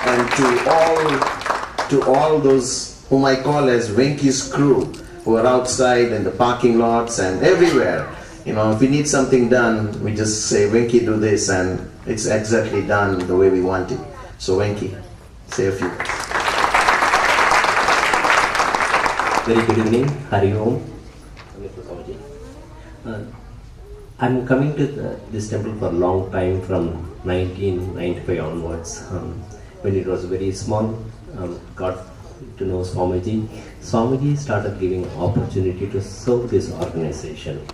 And to all those whom I call as Venky's crew, who are outside in the parking lots and everywhere. If we need something done, we just say, Venky, do this, and it's exactly done the way we want it. So Venky, say a few words. Very good evening. Hari Om. I'm coming to this temple for a long time, from 1995 onwards. When it was very small, got to know Swamiji. Swamiji started giving opportunity to serve this organization.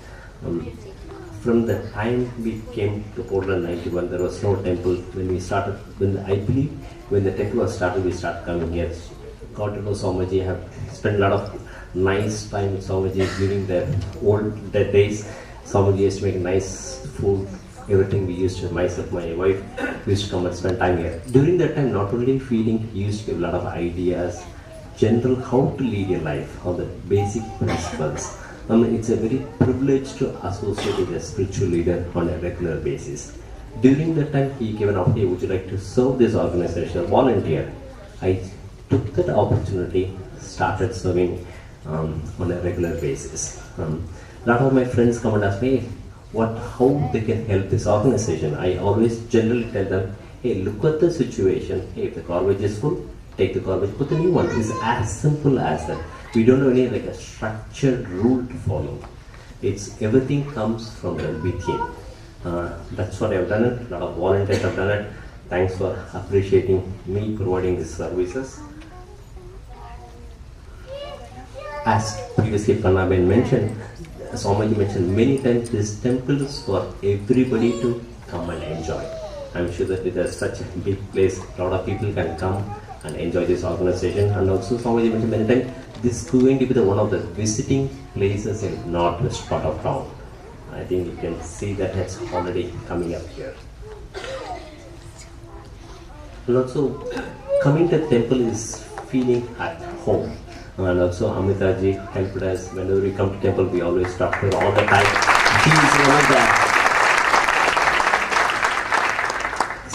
From the time we came to Portland 91, there was no temple. When we started, I believe when the temple was started, we started coming here. Got to know Swamiji, have spent a lot of nice time with Swamiji during their days. Swamiji used to make nice food, everything. We used to, myself, my wife, we used to come and spend time here. During that time, not only feeling, he used to give a lot of ideas, general how to lead your life, on the basic principles. It's a very privilege to associate with a spiritual leader on a regular basis. During that time, he gave an opportunity, would you like to serve this organization, volunteer? I took that opportunity, started serving on a regular basis. A lot of my friends come and ask me how they can help this organization. I always generally tell them, hey, look at the situation. Hey, if the garbage is full, take the garbage, put the new one. It's as simple as that. We don't have any a structured rule to follow. Everything comes from within. That's what I've done it. A lot of volunteers have done it. Thanks for appreciating me providing these services. As previously Pranaben mentioned, Swamiji mentioned many times, this temple is for everybody to come and enjoy. I'm sure that with such a big place, a lot of people can come and enjoy this organization. And also Swamiji mentioned many times, this is going to be one of the visiting places in northwest part of town. I think you can see that it's already coming up here. And also coming to the temple is feeling at home. And also Amitaji helped us. Whenever we come to temple, we always talk to her all the time. He is one of the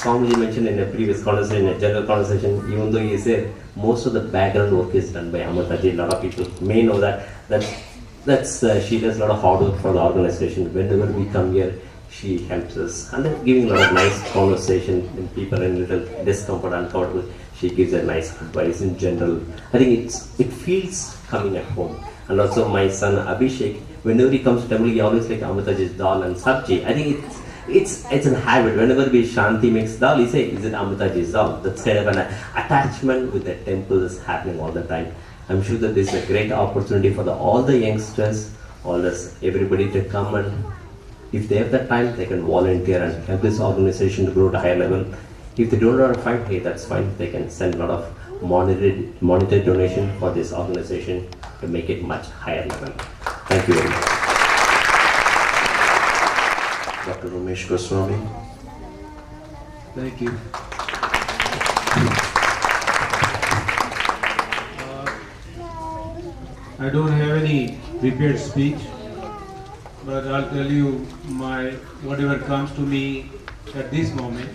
Swamiji mentioned in a previous conversation, in a general conversation, even though he said most of the background work is done by Amitaji. A lot of people may know that. She does a lot of hard work for the organization. Whenever we come here, she helps us. And then giving a lot of nice conversation when people are in little discomfort, uncomfortable. She gives a nice advice in general. I think it feels coming at home. And also my son Abhishek, whenever he comes to temple, he always like Amitaji's dal and sabji. I think it's a habit. Whenever we Shanti makes dal, he says, is it Amitaji's dal? That's kind of an attachment with the temple is happening all the time. I'm sure that this is a great opportunity for all the youngsters, everybody to come, and if they have the time, they can volunteer and help this organization to grow to a higher level. If they don't want to find, hey, that's fine. They can send a lot of monetary donation for this organization to make it much higher level. Thank you very much. Dr. Ramesh Goswami. Thank you. I don't have any prepared speech, but I'll tell you whatever comes to me at this moment.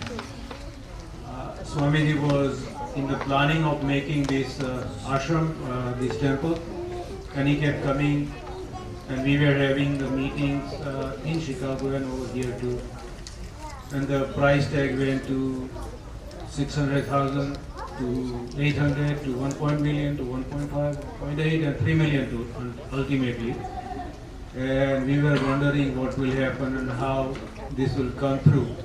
Swamiji was in the planning of making this ashram, this temple, and he kept coming, and we were having the meetings in Chicago and over here too. And the price tag went to 600,000 to 800 to 1 million to 1.5, 0.8 and 3 million to ultimately. And we were wondering what will happen and how this will come through.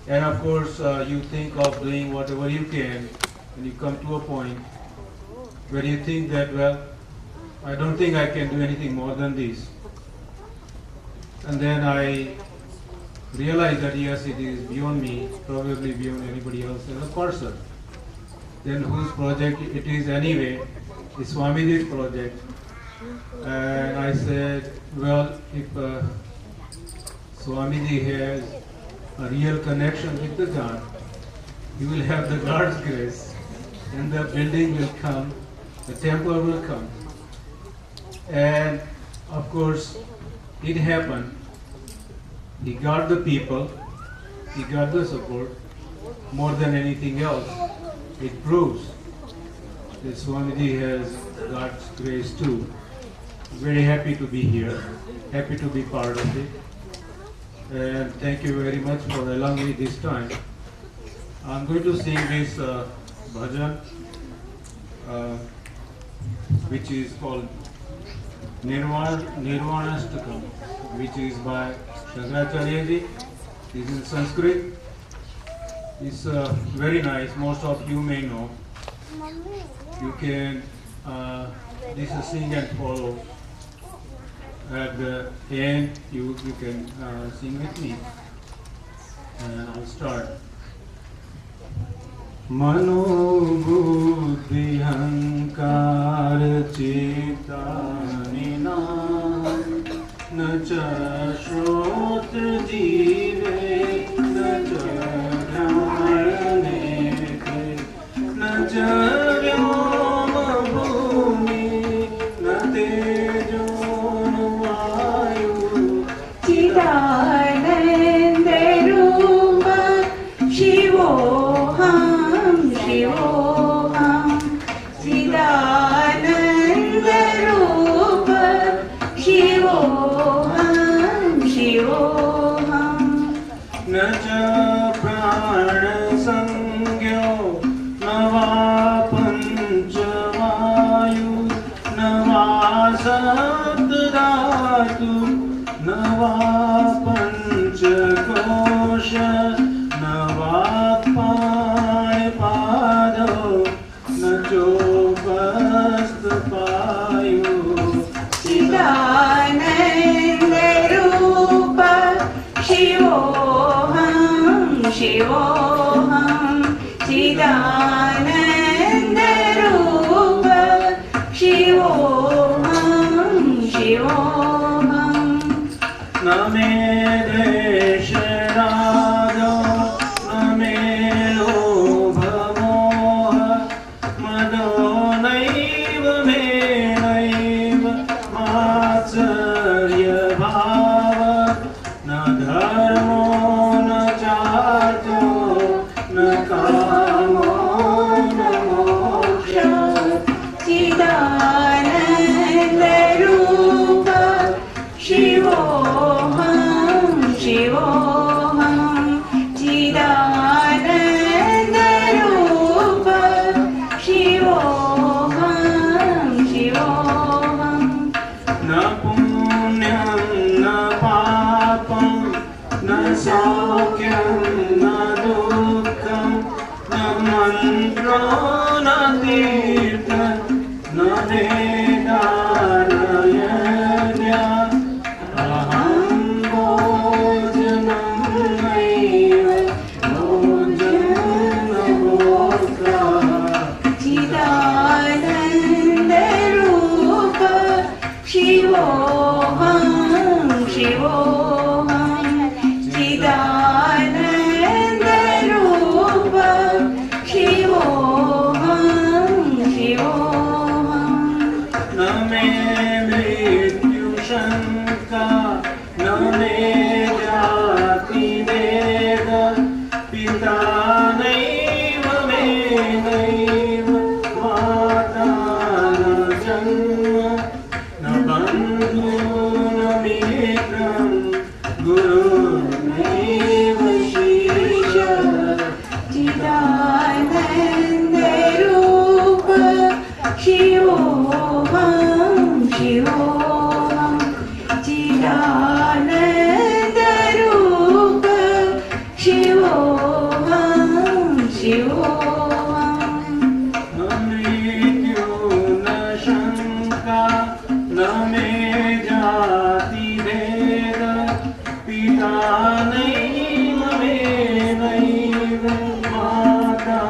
And of course, you think of doing whatever you can, and you come to a point where you think that, well, I don't think I can do anything more than this. And then I realized that yes, it is beyond me, probably beyond anybody else as a person. Then whose project it is anyway? It's Swamiji's project. And I said, well, if Swamiji has a real connection with the God, he will have the God's grace, and the building will come, the temple will come. And of course, it happened. He got the people, he got the support, more than anything else, it proves that Swamiji has God's grace too. Very happy to be here, happy to be part of it. And thank you very much for allowing me this time. I'm going to sing this bhajan, which is called Nirvanastakam, which is by Shankaracharya ji. It's in Sanskrit. It's very nice. Most of you may know. You can this is sing and follow. At the end, you can sing with me. And I'll start. Mano buddhi hankar chitanina na cha shrotra jive na cha dhyanete na cha vyoma bhumi na tejo na vayu Chidananda Rupa Shivoham Shivoham Chidananda Rupa Shivoham Shivoham na cha prana sangyo na va panchavayu na va sat dhatu na va panchakosha na va pado na chopast payu Chidananda Rupa Shivoham Shivoham Chidananda Rupa Shivoham Shivoham na me desharado na me lobhamoha mado naiva me naiva matsarya bhava na dharmo na chato na kamo na moksha Chidananda Rupa Shivoham Shivoham Chidananda Rupa Shivoham Shivoham na punyam na papam na saukyam na dukkham na mantra na tirtha na vedarayanya aham bhojanam naiva bhojanam bhotra Chidananda Rupa Shivoham Shivoham Chidananda Rupa Shivoham Shivoham na me mrityu shanka na me jati veda pita naiva me naiva mata na janma na bandhu na mitram guru naiva shisha Chidananda Rupa Shivoham Shivoham Chidananda Rupa Shivoham Shivoham na mrityu na shanka na me jati veda pita naiva me naiva mata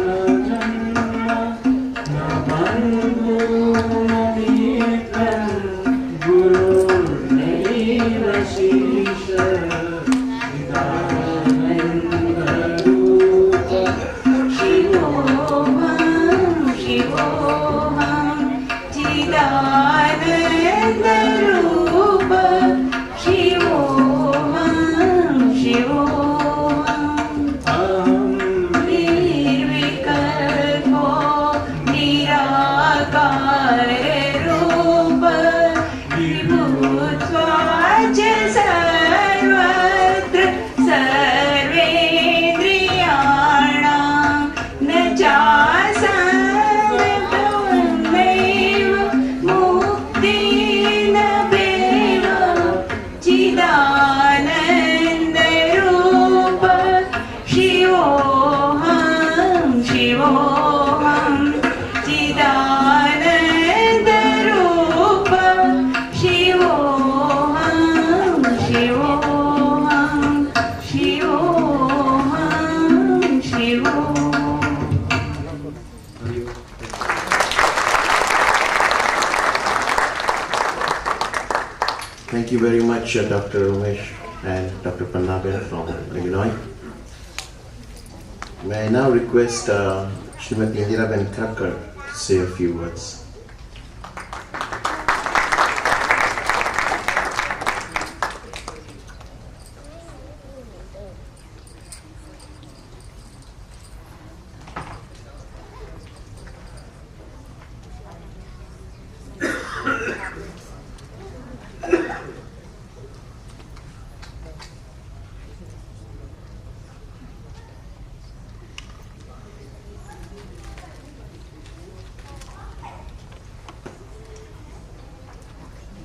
na janma na bandhu na mitram guru naiva shisha Chidananda Rupa Shivoham Shivoham Chidananda Rupa Shivoham Shivoham aham much, Dr. Umesh and Dr. Pannaben from Illinois. May I now request Srimati Indiraben Thakkar to say a few words.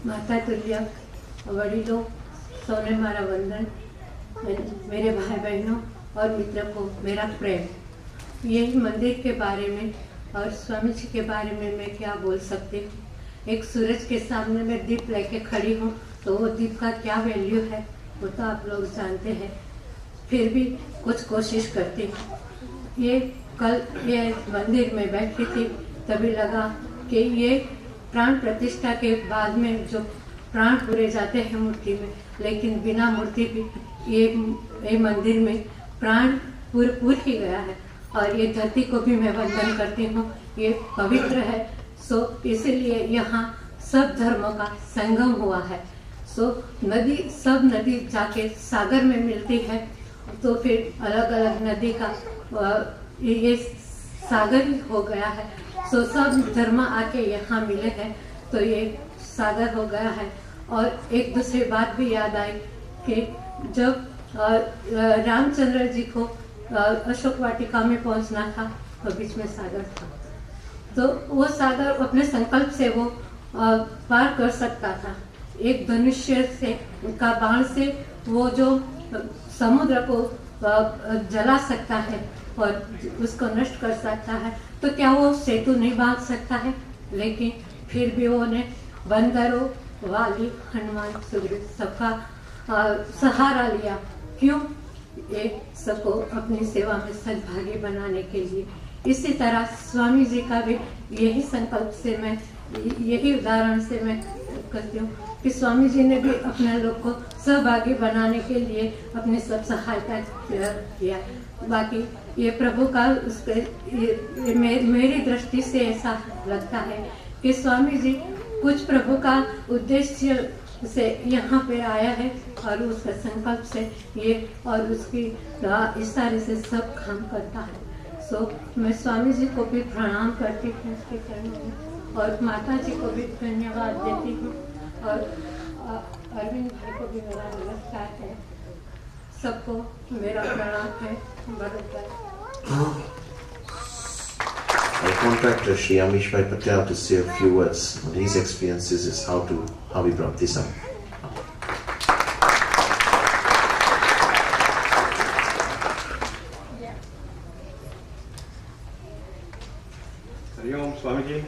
माता तुल्य वडीलों सौने मारा वंदन, मेरे भाई बहनों और मित्रों को मेरा प्रेम। यही मंदिर के बारे में और स्वामी जी के बारे में मैं क्या बोल सकती हूँ। एक सूरज के सामने मैं दीप लेके खड़ी हूँ तो वो दीप का क्या वैल्यू है वो तो आप लोग जानते हैं, फिर भी कुछ कोशिश करती हूँ। ये कल ये मंदिर में बैठी थी तभी लगा कि ये प्राण प्रतिष्ठा के बाद में जो प्राण पूरे जाते हैं मूर्ति में, लेकिन बिना मूर्ति भी ये मंदिर में प्राण पूर ही गया है। और ये धरती को भी मैं वंदन करती हूँ, ये पवित्र है। सो इसीलिए यहाँ सब धर्मों का संगम हुआ है। सो नदी सब नदी जाके सागर में मिलती है तो फिर अलग अलग नदी का ये सागर ही हो गया है। सो सब धर्म आके यहाँ मिले हैं तो ये सागर हो गया है। और एक दूसरी बात भी याद आई कि जब रामचंद्र जी को अशोक वाटिका में पहुंचना था तो बीच में सागर था, तो वो सागर अपने संकल्प से वो पार कर सकता था। एक धनुष्य से का बाण से वो जो समुद्र को जला सकता है और उसको नष्ट कर सकता है, तो क्या वो सेतु नहीं बांध सकता है? लेकिन फिर भी वो ने बंदरों, वाली, हनुमान, सुग्रीव सबका सहारा लिया। क्यों? ये सबको अपनी सेवा में सद्भागी बनाने के लिए। इसी तरह स्वामी जी का भी यही संकल्प से मैं यही उदाहरण से मैं करती हूँ कि स्वामी जी ने भी अपने लोग को सहभागी बनाने के लिए अपनी सब सहायता किया। बाकी ये प्रभु का उसके मेरी दृष्टि से ऐसा लगता है कि स्वामी जी कुछ प्रभु का उद्देश्य से यहाँ पे आया है और उसका संकल्प से ये और उसकी इशारे से सब काम करता है। सो मैं स्वामी जी को भी प्रणाम करती हूँ उसके चरणों में और माता जी को भी धन्यवाद देती हूँ और अरविंद भाई को भी मेरा नमस्कार है। सबको मेरा प्रणाम है। I contact Sri Amish Bhai Patel to say a few words on his experiences is how he brought this up. Hari Om, Swamiji,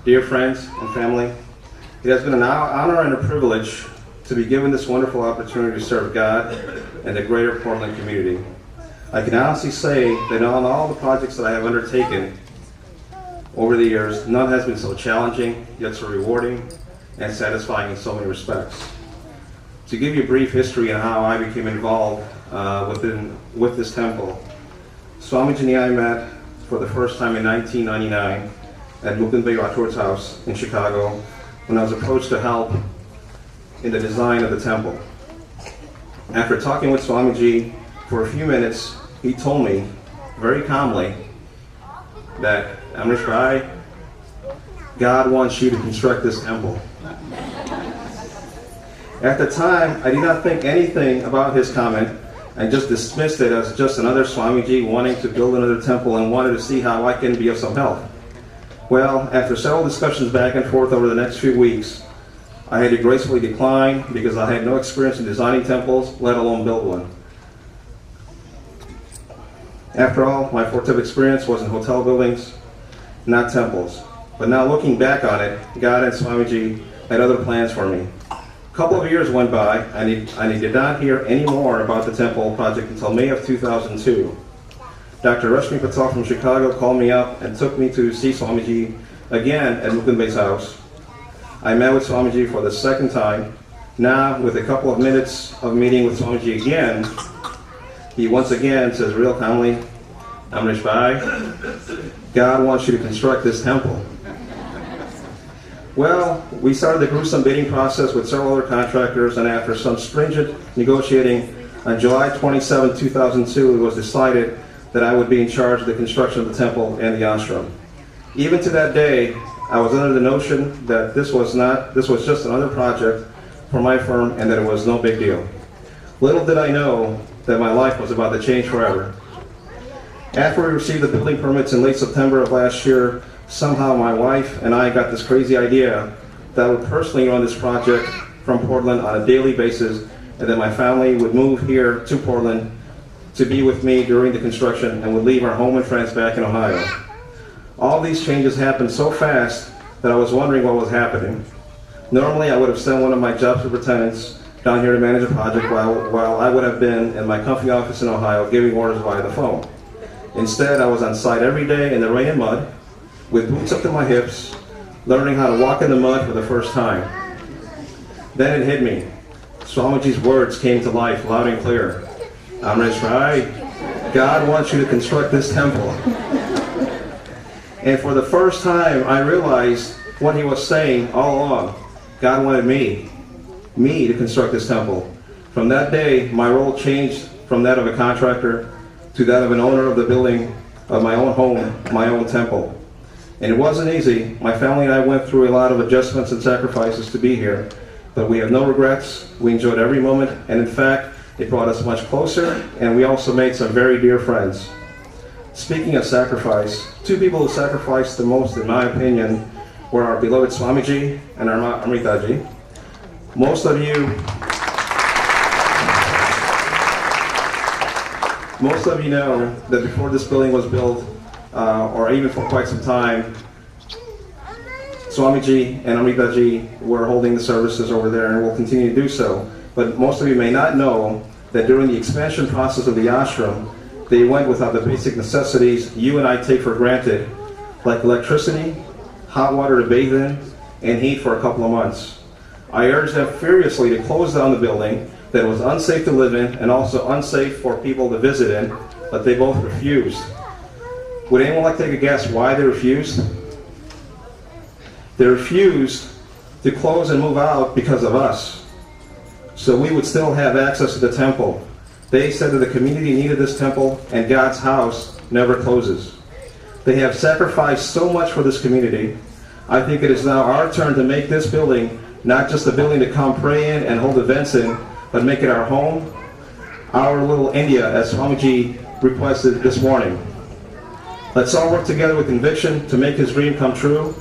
dear friends and family, it has been an honor and a privilege to be given this wonderful opportunity to serve God and the greater Portland community. I can honestly say that on all the projects that I have undertaken over the years, none has been so challenging, yet so rewarding and satisfying in so many respects. To give you a brief history on how I became involved with this temple, Swamiji and I met for the first time in 1999 at Mukund Bey Rathor's house in Chicago when I was approached to help in the design of the temple. After talking with Swamiji for a few minutes, he told me very calmly that, Amish Bhai, God wants you to construct this temple. At the time, I did not think anything about his comment and just dismissed it as just another Swamiji wanting to build another temple and wanted to see how I can be of some help. Well, after several discussions back and forth over the next few weeks, I had to gracefully decline because I had no experience in designing temples, let alone build one. After all, my forte of experience was in hotel buildings, not temples. But now looking back on it, God and Swamiji had other plans for me. A couple of years went by, and I did not hear any more about the temple project until May of 2002. Dr. Rashmi Patel from Chicago called me up and took me to see Swamiji again at Mukund Bey's house. I met with Swamiji for the second time, Now, with a couple of minutes of meeting with Swamiji again, he once again says real calmly, Amrish Bhai, God wants you to construct this temple. Well, we started the gruesome bidding process with several other contractors, and after some stringent negotiating, on July 27, 2002, it was decided that I would be in charge of the construction of the temple and the ashram. Even to that day, I was under the notion that this was just another project for my firm and that it was no big deal. Little did I know that my life was about to change forever. After we received the building permits in late September of last year, somehow my wife and I got this crazy idea that I would personally run this project from Portland on a daily basis, and that my family would move here to Portland to be with me during the construction and would leave our home and friends back in Ohio. All these changes happened so fast that I was wondering what was happening. Normally, I would have sent one of my job superintendents down here to manage a project while I would have been in my comfy office in Ohio giving orders via the phone. Instead, I was on site every day in the rain and mud, with boots up to my hips, learning how to walk in the mud for the first time. Then it hit me. Swamiji's words came to life loud and clear. Amrish Bhai, God wants you to construct this temple. And for the first time, I realized what he was saying all along. God wanted me to construct this temple. From that day, my role changed from that of a contractor to that of an owner of the building of my own home, my own temple. And it wasn't easy. My family and I went through a lot of adjustments and sacrifices to be here, but we have no regrets. We enjoyed every moment, and in fact, it brought us much closer, and we also made some very dear friends. Speaking of sacrifice, two people who sacrificed the most, in my opinion, were our beloved Swamiji and our Amritaji. Most of you know that before this building was built, or even for quite some time, Swamiji and Amritaji were holding the services over there and will continue to do so. But most of you may not know that during the expansion process of the ashram, they went without the basic necessities you and I take for granted, like electricity, hot water to bathe in, and heat for a couple of months. I urged them furiously to close down the building, that it was unsafe to live in and also unsafe for people to visit in, but they both refused. Would anyone like to take a guess why they refused? They refused to close and move out because of us, so we would still have access to the temple. They said that the community needed this temple, and God's house never closes. They have sacrificed so much for this community. I think it is now our turn to make this building not just a building to come pray in and hold events in, but make it our home, our little India, as Swamiji requested this morning. Let's all work together with conviction to make his dream come true,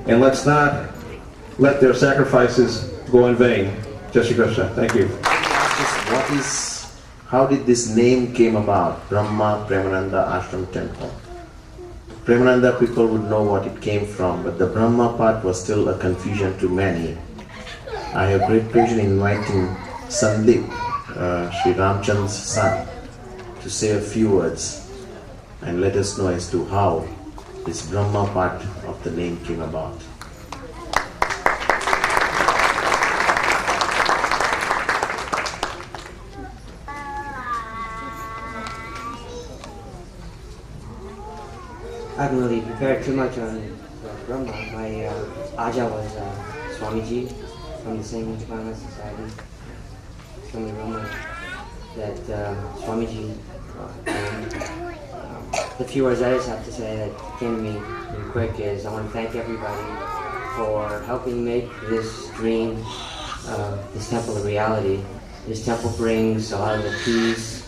and let's not let their sacrifices go in vain. Jai Shri Krishna. Thank you. How did this name came about, Brahma Premananda Ashram Temple? Premananda people would know what it came from, but the Brahma part was still a confusion to many. I have great pleasure in inviting Sandeep, Sri Ramchand's son, to say a few words and let us know as to how this Brahma part of the name came about. I haven't really prepared too much on Brahma. My Aja was Swamiji from the same Brahma Society, from the Brahma that Swamiji owned. The few words I just have to say that came to me really quick is I want to thank everybody for helping make this dream, this temple a reality. This temple brings a lot of the peace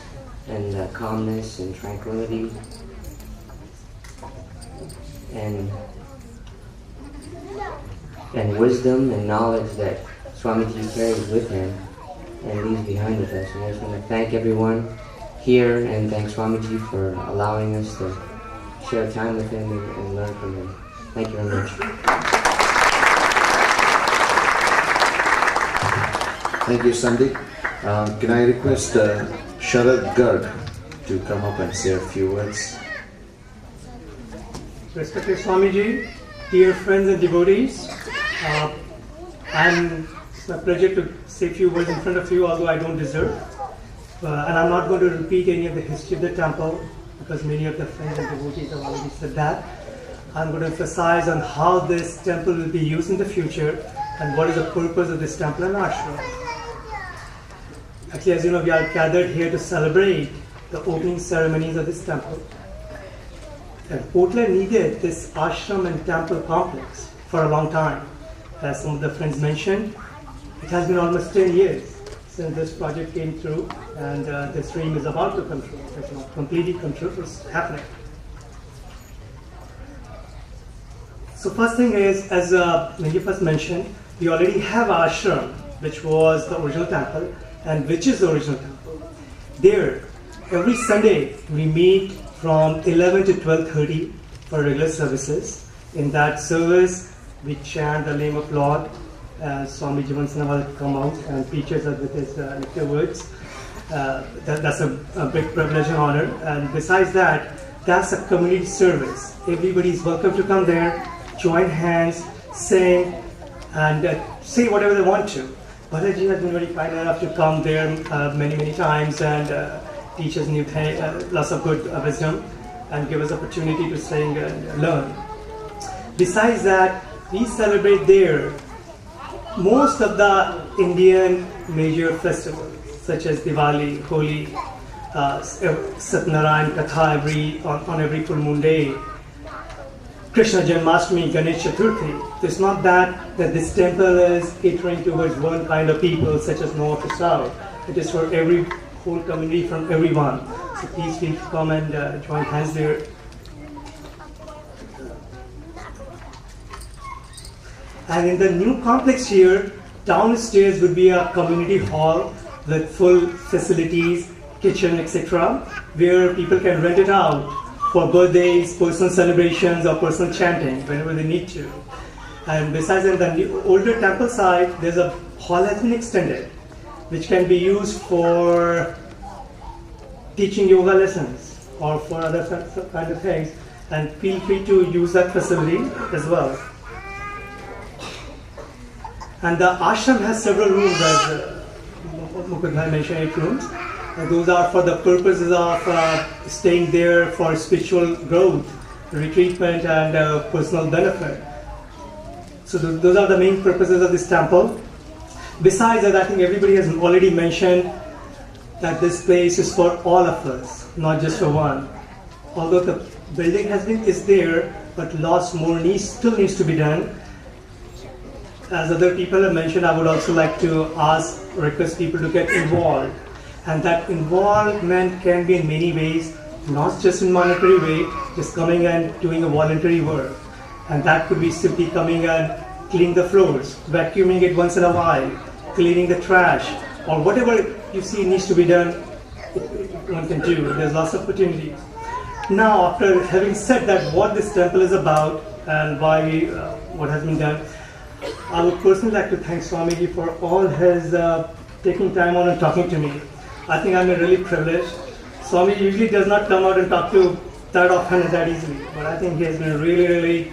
and calmness and tranquility and wisdom and knowledge that Swamiji carries with him and leaves behind with us. And I just want to thank everyone here and thank Swamiji for allowing us to share time with him and learn from him. Thank you very much. Thank you, Sandeep. Can I request Sharad Garg to come up and say a few words? Respected Swamiji, dear friends and devotees, it's a pleasure to say a few words in front of you, although I don't deserve. And I'm not going to repeat any of the history of the temple, because many of the friends and devotees have already said that. I'm going to emphasize on how this temple will be used in the future and what is the purpose of this temple and ashram. Actually, as you know, we are gathered here to celebrate the opening ceremonies of this temple. And Portland needed this ashram and temple complex for a long time. As some of the friends mentioned, it has been almost 10 years since this project came through, and this dream is about to come true. It's not completely come true, it's happening. So first thing is, as Mindy first mentioned, we already have ashram, which was the original temple, and which is the original temple. There, every Sunday, we meet from 11 to 12:30 for regular services. In that service, we chant the name of Lord. Swami Jivan Sanawal come out and teaches us with his nectar words. That's a big privilege and honor. And besides that, that's a community service. Everybody is welcome to come there, join hands, sing, and say whatever they want to. Balaji has been very kind enough to come there many times and teach us new lots of good wisdom and give us opportunity to sing and learn. Besides that, we celebrate there most of the Indian major festivals, such as Diwali, Holi, Satnarayan Katha on every full moon day, Krishna Janmashtami, Ganesh Chaturthi. It's not that this temple is catering towards one kind of people, such as north or south. It is for every whole community, from everyone. So please come and join hands there. And in the new complex here, downstairs would be a community hall with full facilities, kitchen, etc., where people can rent it out for birthdays, personal celebrations, or personal chanting whenever they need to. And besides that, on the older temple side, there's a hall has been extended, which can be used for teaching yoga lessons or for other kind of things. And feel free to use that facility as well. And the ashram has several rooms, as Mukund mentioned, 8 rooms. And those are for the purposes of staying there for spiritual growth, retreatment, and personal benefit. So those are the main purposes of this temple. Besides that, I think everybody has already mentioned that this place is for all of us, not just for one. Although the building is there, but lots more still needs to be done. As other people have mentioned, I would also like to request people to get involved. And that involvement can be in many ways, not just in monetary way, just coming and doing a voluntary work. And that could be simply coming and cleaning the floors, vacuuming it once in a while, cleaning the trash, or whatever you see needs to be done, one can do. There's lots of opportunities. Now, after having said that, what this temple is about and why what has been done, I would personally like to thank Swamiji for all his taking time on and talking to me. I think I'm really privileged. Swami usually does not come out and talk to that often and that easily, but I think he has been really